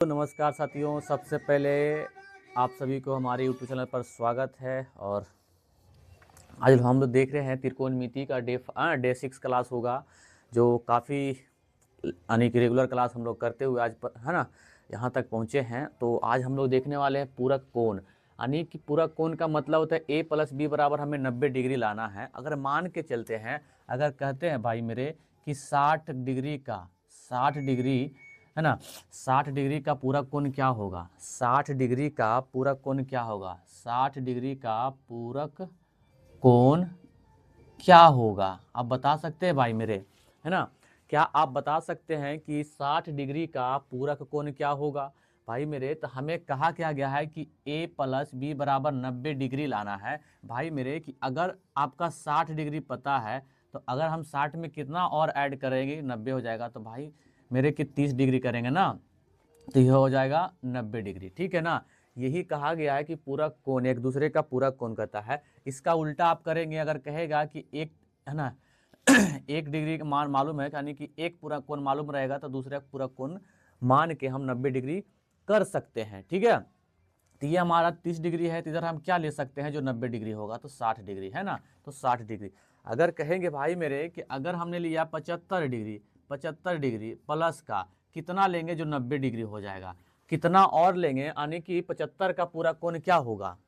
तो नमस्कार साथियों, सबसे पहले आप सभी को हमारे यूट्यूब चैनल पर स्वागत है। और आज हम लोग देख रहे हैं त्रिकोणमिति का डे 6 क्लास होगा, जो काफ़ी यानी कि रेगुलर क्लास हम लोग करते हुए आज पर है ना यहाँ तक पहुँचे हैं। तो आज हम लोग देखने वाले हैं पूरक कोण। यानी कि पूरक कोण का मतलब होता है a + b बराबर हमें 90 डिग्री लाना है। अगर मान के चलते हैं, अगर कहते हैं भाई मेरे कि 60 डिग्री का 60 डिग्री है ना, 60 डिग्री का पूरक कोण क्या होगा? 60 डिग्री का पूरक कोण क्या होगा? 60 डिग्री का पूरक कोण क्या होगा? आप बता सकते हैं भाई मेरे, है ना? क्या आप बता सकते हैं कि 60 डिग्री का पूरक कोण क्या होगा? भाई मेरे, तो हमें कहा क्या गया है कि a + b बराबर 90 डिग्री लाना है। भाई मेरे कि अगर आपका 60 डिग्री पता है, तो अगर हम 60 में कितना और ऐड करेंगे 90 हो जाएगा। तो भाई मेरे कि 30 डिग्री करेंगे ना, तो यह हो जाएगा 90 डिग्री। ठीक है ना? यही कहा गया है कि पूरक कोण एक दूसरे का पूरक कोण करता है। इसका उल्टा आप करेंगे, अगर कहेगा कि एक है ना 1 डिग्री का मान मालूम है, यानी कि एक पूरक कोण मालूम रहेगा, तो दूसरा पूरक कोण मान के हम 90 डिग्री कर सकते हैं। ठीक है, तो ये हमारा 30 डिग्री है, तो इधर हम क्या ले सकते हैं जो 90 डिग्री होगा? तो 60 डिग्री है ना। तो 60 डिग्री अगर कहेंगे भाई मेरे कि अगर हमने लिया 75 डिग्री, 75 डिग्री प्लस का कितना लेंगे जो 90 डिग्री हो जाएगा, कितना और लेंगे, यानी कि 75 का पूरक कोण क्या होगा?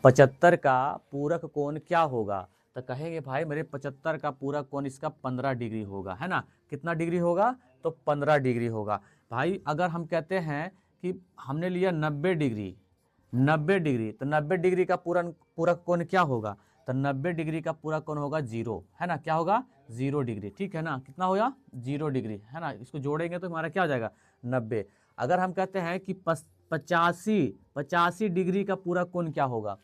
75 का पूरक कोण क्या होगा? तो कहेंगे भाई मेरे 75 का पूरक कोण इसका 15 डिग्री होगा, है ना। कितना डिग्री होगा? तो 15 डिग्री होगा। भाई अगर हम कहते हैं कि हमने लिया 90 डिग्री, 90 डिग्री, तो 90 डिग्री का पूरक कोण क्या होगा? तो 90 डिग्री का पूरक कोण होगा 0, है ना। क्या होगा? 0 डिग्री। ठीक है ना, कितना होगा? 0 डिग्री, है ना। इसको जोड़ेंगे तो हमारा क्या हो जाएगा? 90। अगर हम कहते हैं कि 85 डिग्री का पूरक कोण क्या होगा?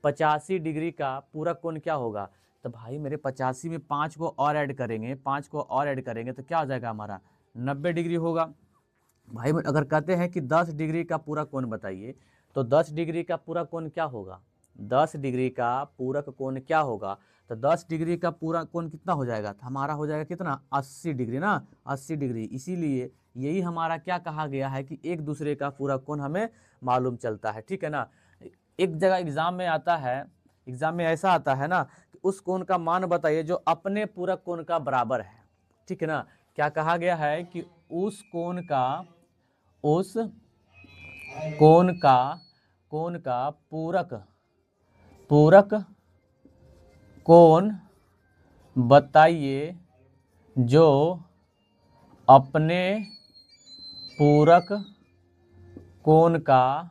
85 डिग्री का पूरक कोण क्या होगा? तो भाई मेरे 85 में 5 को और ऐड करेंगे, 5 को और ऐड करेंगे तो क्या हो जाएगा हमारा? 90 डिग्री होगा। भाई अगर कहते हैं कि 10 डिग्री का पूरक कोण बताइए, तो 10 डिग्री का पूरक कोण क्या होगा? 10 डिग्री का पूरक कोण क्या होगा? तो 10 डिग्री का पूरक कोण कितना हो जाएगा? तो हमारा हो जाएगा कितना? 80 डिग्री ना, 80 डिग्री। इसीलिए यही हमारा क्या कहा गया है कि एक दूसरे का पूरक कोण हमें मालूम चलता है। ठीक है ना। एक जगह एग्जाम में आता है, एग्जाम में ऐसा आता है ना कि उस कोण का मान बताइए जो अपने पूरक कोण का बराबर है। ठीक है ना। क्या कहा गया है कि उस कोण का पूरक कोण बताइए जो अपने पूरक कोण का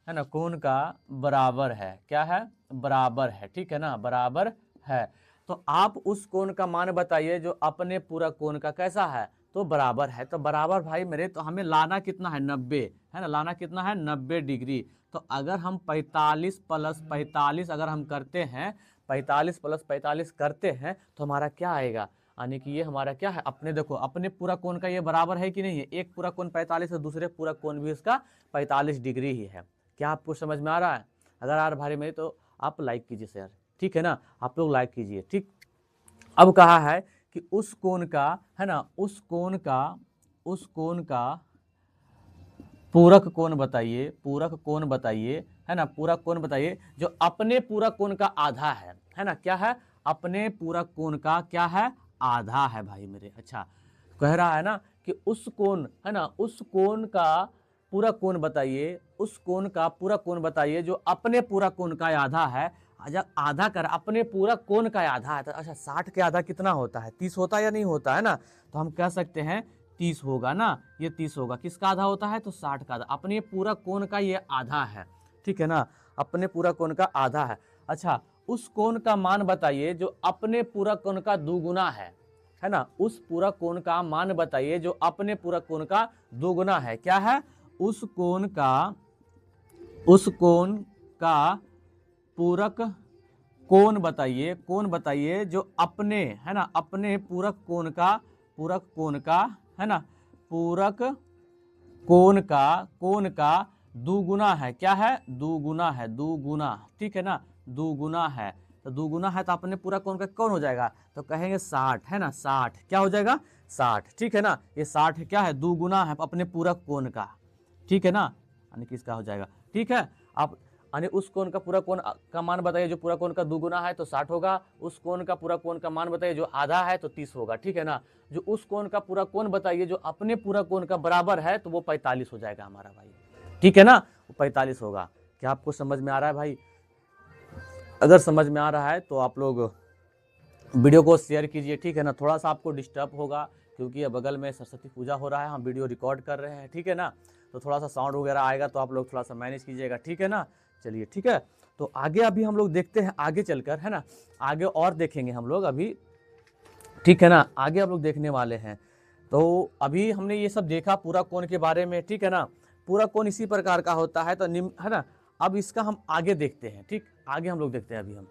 है ना, कोण का बराबर है। क्या है? बराबर है। ठीक है ना, बराबर है। तो आप उस कोण का मान बताइए जो अपने पूरक कोण का कैसा है? तो बराबर है। तो बराबर भाई मेरे, तो हमें लाना कितना है? 90, है ना। लाना कितना है? 90 डिग्री। तो अगर हम 45 + 45 अगर हम करते हैं, 45 + 45 करते हैं, तो हमारा क्या आएगा? यानी कि ये हमारा क्या है? अपने देखो, अपने पूरा कोण का ये बराबर है कि नहीं है? एक पूरा कोण 45 है, दूसरे पूरा कोण भी इसका 45 डिग्री ही है। क्या आपको समझ में आ रहा है? अगर आ रहा भाई मेरे तो आप लाइक कीजिए शेयर। ठीक है ना, आप लोग लाइक कीजिए। ठीक, अब कहा है कि उस कोण का, है ना, उस कोण का पूरक कोण बताइए, पूरक कोण बताइए, है ना, पूरक कोण बताइए जो अपने पूरक कोण का आधा है ना। क्या है? अपने पूरक कोण का क्या है? आधा है भाई मेरे। अच्छा, कह रहा है ना कि उस कोण, है ना, उस कोण का पूरक कोण बताइए, उस कोण का पूरक कोण बताइए जो अपने पूरक कोण का आधा है। अच्छा, आधा कर अपने पूरक कोण का आधा है तो अच्छा, 60 के आधा कितना होता है? 30 होता है या नहीं होता है ना। तो हम कह सकते हैं 30 होगा ना, ये 30 होगा। किसका आधा होता है? तो 60 का आधा। अपने पूरक कोण का ये आधा है। ठीक है ना, अपने पूरक कोण का आधा है। अच्छा, उस कोण का मान बताइए जो अपने पूरक कोण का दुगुना है ना। उस पूरक कोण का मान बताइए जो अपने पूरक कोण का दुगुना है। क्या है? उस कोण का पूरक कोण बताइए, कोण बताइए जो अपने, है ना, अपने पूरक कोण का, है ना, पूरक कोण का दुगुना है। क्या है? दुगुना है, दुगुना। ठीक है ना, दुगुना है। तो 2 गुना है तो अपने पूरा कोण का कौन हो जाएगा, तो कहेंगे 60 है ना, 60 क्या हो जाएगा 60, ठीक है ना। ये 60 क्या है, 2 गुना है अपने पूरा कोण का, ठीक है ना, यानी किसका हो जाएगा, ठीक है। आप यानी उस कोण का पूरा कोण का मान बताइए, जो पूरा कोण का 2 गुना है तो 60 होगा, उस कोण का पूरा कोण का मान बताइए जो आधा है तो 30 होगा, ठीक है ना। जो उस कोण का पूरा कोण बताइए जो अपने पूरा कोण का बराबर है तो वो 45 हो जाएगा हमारा भाई, ठीक है ना, वो 45 होगा। क्या आपको समझ में आ रहा है भाई? अगर समझ में आ रहा है तो आप लोग वीडियो को शेयर कीजिए, ठीक है ना। थोड़ा सा आपको डिस्टर्ब होगा क्योंकि बगल में सरस्वती पूजा हो रहा है, हम वीडियो रिकॉर्ड कर रहे हैं, ठीक है ना, तो थोड़ा सा साउंड वगैरह आएगा तो आप लोग थोड़ा सा मैनेज कीजिएगा, ठीक है ना। चलिए ठीक है, तो आगे अभी हम लोग देखते हैं, आगे चलकर है ना, आगे और देखेंगे हम लोग अभी, ठीक है ना, आगे हम लोग देखने वाले हैं। तो अभी हमने ये सब देखा पूरा कोण के बारे में, ठीक है ना। पूरा कोण इसी प्रकार का होता है, तो निम्न है ना। अब इसका हम आगे देखते हैं, ठीक, आगे हम लोग देखते हैं अभी हम।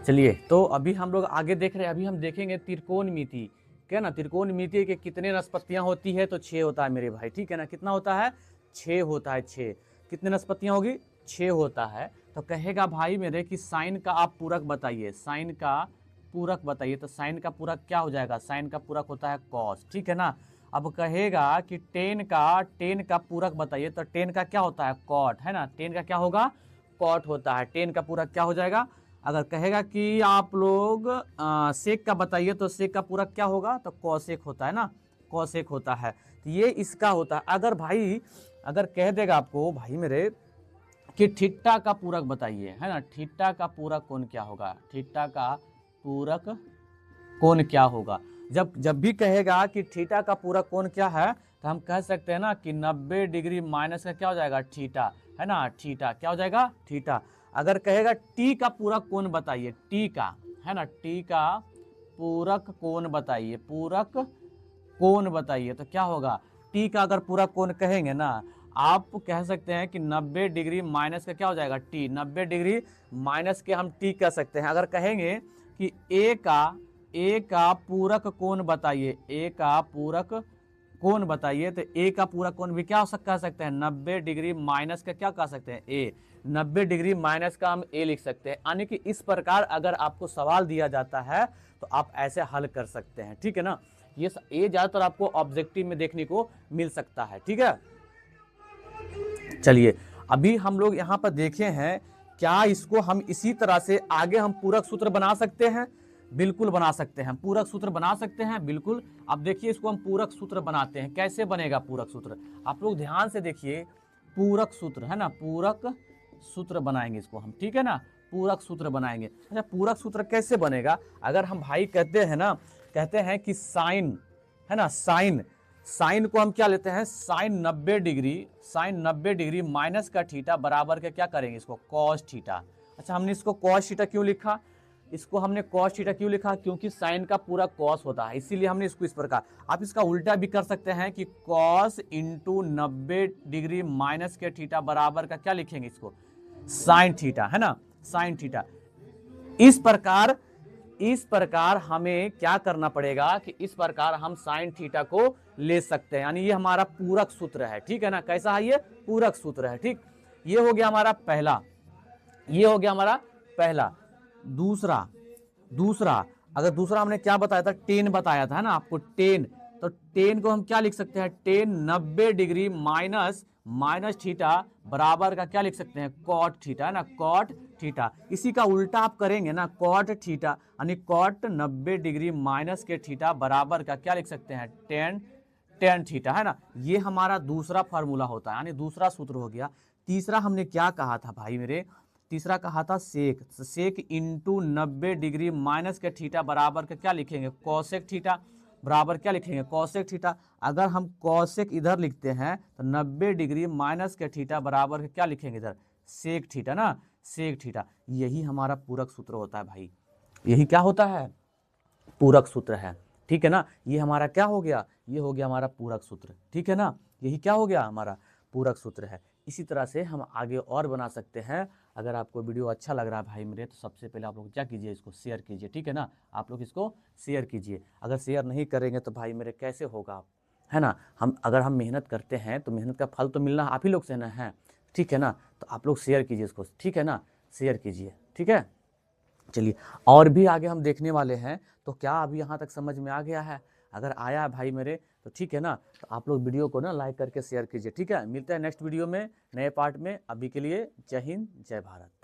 चलिए, तो अभी हम लोग आगे देख रहे हैं, अभी हम देखेंगे त्रिकोणमिति, क्या ना, त्रिकोणमिति के कितने निष्पत्तियां होती है, तो 6 होता है मेरे भाई, ठीक है ना। कितना होता है, 6 होता है, 6। कितने निष्पत्तियां होगी, 6 होता है। तो कहेगा भाई मेरे कि साइन का आप पूरक बताइए, साइन का पूरक बताइए, तो साइन का पूरक क्या हो जाएगा, साइन का पूरक होता है कॉस, ठीक है ना। अब कहेगा कि टेन का पूरक बताइए, तो टेन का क्या होता है, कॉट, है ना, टेन का क्या होगा, कॉट होता है। टेन का पूरक क्या हो जाएगा। अगर कहेगा कि आप लोग सेक का बताइए, तो सेक का पूरक क्या होगा, तो कॉसेक होता है ना, कॉसेक होता है। तो ये इसका होता है। अगर भाई अगर कह देगा आपको भाई मेरे कि थीटा का पूरक बताइए, है ना, थीटा का पूरक कोण क्या होगा, थीटा का पूरक कोण क्या होगा। जब भी कहेगा कि थीटा का पूरक कोण क्या है, तो हम कह सकते हैं ना कि 90 डिग्री माइनस का क्या हो जाएगा, थीटा, है ना, थीटा क्या हो जाएगा, थीटा। अगर कहेगा टी का पूरक कोण बताइए, टी का, है ना, टी का पूरक कोण बताइए, पूरक कोण बताइए, तो क्या होगा, टी का अगर पूरक कोण कहेंगे ना, आप कह सकते हैं कि 90 डिग्री माइनस का क्या हो जाएगा, टी, 90 डिग्री माइनस के हम टी कह सकते हैं। अगर कहेंगे कि ए का पूरक कोण बताइए, ए का पूरक कोण बताइए, तो ए का पूरक कोण भी क्या कह सकते हैं, 90 डिग्री माइनस का क्या कह सकते हैं, ए, 90 डिग्री माइनस का हम ए लिख सकते हैं। यानी कि इस प्रकार अगर आपको सवाल दिया जाता है तो आप ऐसे हल कर सकते हैं, ठीक है ना। ये ज्यादातर आपको ऑब्जेक्टिव में देखने को मिल सकता है, ठीक है। चलिए, अभी हम लोग यहाँ पर देखे हैं, क्या इसको हम इसी तरह से आगे हम पूरक सूत्र बना सकते हैं, बिल्कुल बना सकते हैं, पूरक सूत्र बना सकते हैं, बिल्कुल। अब देखिए इसको हम पूरक सूत्र बनाते हैं, कैसे बनेगा पूरक सूत्र, आप लोग ध्यान से देखिए। पूरक सूत्र, है ना, पूरक सूत्र बनाएंगे इसको हम, ठीक है ना, पूरक सूत्र बनाएंगे। अच्छा, पूरक सूत्र कैसे बनेगा। अगर हम भाई कहते हैं कि साइन, है ना, साइन को हम क्या लेते हैं, साइन 90 डिग्री माइनस का थीटा बराबर के क्या करेंगे, इसको कॉस थीटा। अच्छा, हमने इसको कॉस थीटा क्यों लिखा, इसको हमने कॉस थीटा क्यों लिखा, क्योंकि साइन का पूरा कॉस होता है, इसीलिए हमने इसको इस प्रकार। आप इसका उल्टा भी कर सकते हैं कि कॉस इंटू 90 डिग्री माइनस के थीटा बराबर का क्या लिखेंगे, इसको साइन थीटा, है ना, साइन थीटा। इस प्रकार हमें क्या करना पड़ेगा कि इस प्रकार हम साइन थीटा को ले सकते हैं, यानी ये हमारा पूरक सूत्र है, ठीक है ना। कैसा है ये, पूरक सूत्र है, ठीक। ये हो गया हमारा पहला, ये हो गया हमारा पहला। दूसरा अगर दूसरा हमने क्या बताया था, टेन बताया था, है ना आपको, टेन, तो टेन को हम क्या लिख सकते हैं, टेन 90 डिग्री माइनस थीटा बराबर का क्या लिख सकते हैं, कॉट थीटा, है ना, कॉट थीटा। इसी का उल्टा आप करेंगे ना, कॉट थीटा, यानी कॉट 90 डिग्री माइनस के थीटा बराबर का क्या लिख सकते हैं, टेन थीटा, है ना। ये हमारा दूसरा फार्मूला होता है, यानी दूसरा सूत्र हो गया। तीसरा हमने क्या कहा था भाई मेरे, तीसरा कहा था सेक इंटू 90 डिग्री माइनस के थीटा बराबर का क्या लिखेंगे, कॉसेक थीटा बराबर क्या लिखेंगे, कॉसेक थीटा। अगर हम कॉसेक इधर लिखते हैं तो 90 डिग्री माइनस के थीटा बराबर क्या लिखेंगे इधर, सेक थीटा ना, सेक थीटा। यही हमारा पूरक सूत्र होता है भाई, यही क्या होता है, पूरक सूत्र है, ठीक है ना। ये हमारा क्या हो गया, ये हो गया हमारा पूरक सूत्र, ठीक है ना। यही क्या हो गया, हमारा पूरक सूत्र है। इसी तरह से हम आगे और बना सकते हैं। अगर आपको वीडियो अच्छा लग रहा है भाई मेरे, तो सबसे पहले आप लोग क्या कीजिए, इसको शेयर कीजिए, ठीक है ना। आप लोग इसको शेयर कीजिए, अगर शेयर नहीं करेंगे तो भाई मेरे कैसे होगा, है ना। अगर हम मेहनत करते हैं तो मेहनत का फल तो मिलना आप ही लोग से ना है। ठीक है ना। तो आप लोग शेयर कीजिए इसको, ठीक है ना, शेयर कीजिए, ठीक है। चलिए, और भी आगे हम देखने वाले हैं। तो क्या अभी यहाँ तक समझ में आ गया है? अगर आया है भाई मेरे तो ठीक है ना, तो आप लोग वीडियो को ना लाइक करके शेयर कीजिए, ठीक है। मिलते हैं नेक्स्ट वीडियो में नए पार्ट में। अभी के लिए जय हिंद, जय भारत।